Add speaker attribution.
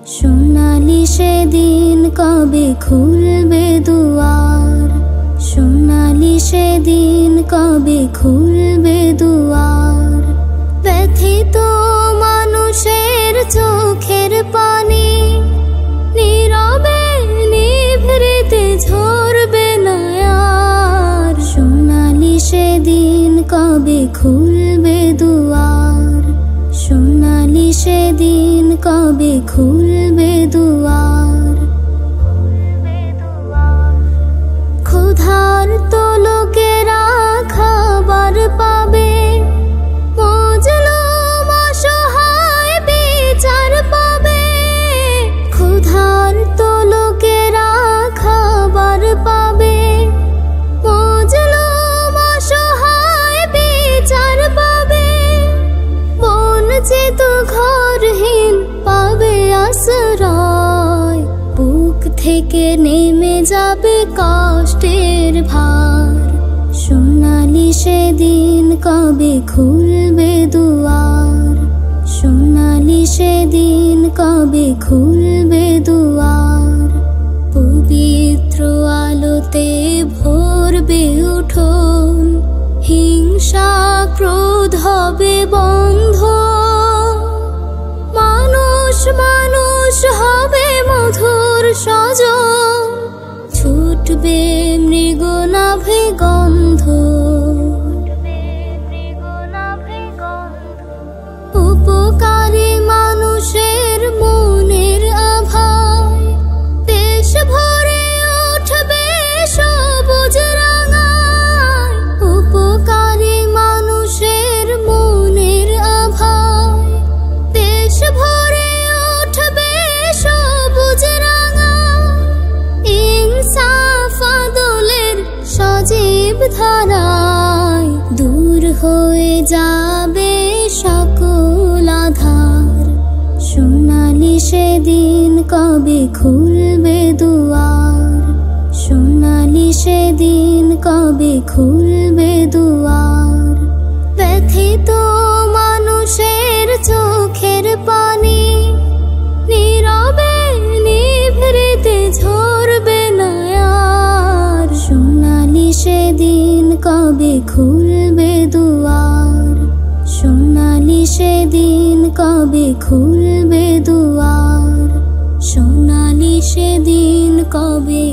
Speaker 1: সোনালি সেদিন কবে খুলবে দুয়ার, সোনালি সেদিন কবে খুলবে দুয়ার। ব্যথিত মানুষের চোখের পানি নীরবে নিভৃতে ঝরবে না আর। সোনালি সেদিন কবে খুলবে দুয়ার, সোনালি সেদিন কবে খুলবে দুয়ার। ক্ষুধার্ত লোকেরা খাবার পাবে, মজলুম অসহায় বিচার পাবে। ক্ষুধার্ত লোকেরা খাবার পাবে, মজলুম অসহায় বিচার পাবে। বঞ্চিত ঘরহীন পাবে আশ্রয়, বুক থেকে নেমে যাবে কষ্টের ভার। সোনালি সেদিন কবে খুলবে দুয়ার, সোনালি সেদিন কবে খুলবে দুয়ার। পবিত্র আলোতে ভরবে উঠোন, হিংসা ক্রোধ হবে বন্ধ। মানুষ মানুষ হবে মধুর সজন, ছুটবে মৃগনাভে গন্ধ। উপকারী মানুষের মনের আভায় দেশ ভরে উঠবে সবুজ রাঙায়। উপকারী মানুষের মনের আভায় দেশ ভরে উঠবে সবুজ রাঙায়। ইনসাফ আদলের সজীব ধারায় দূর হয়ে যাবে সকল আধার। সোনালি সেদিন কবে খুলবে দুয়ার, সোনালি সেদিন কবে খুলবে দুয়ার। ব্যথিত মানুষের চোখের পানি নীরবে নিভৃতে ঝরবে না আর। সোনালি সেদিন কবে খুলবে দুয়ার, সোনালি সেদিন কবে খুলবে দুয়ার। সোনালি সেদিন কবে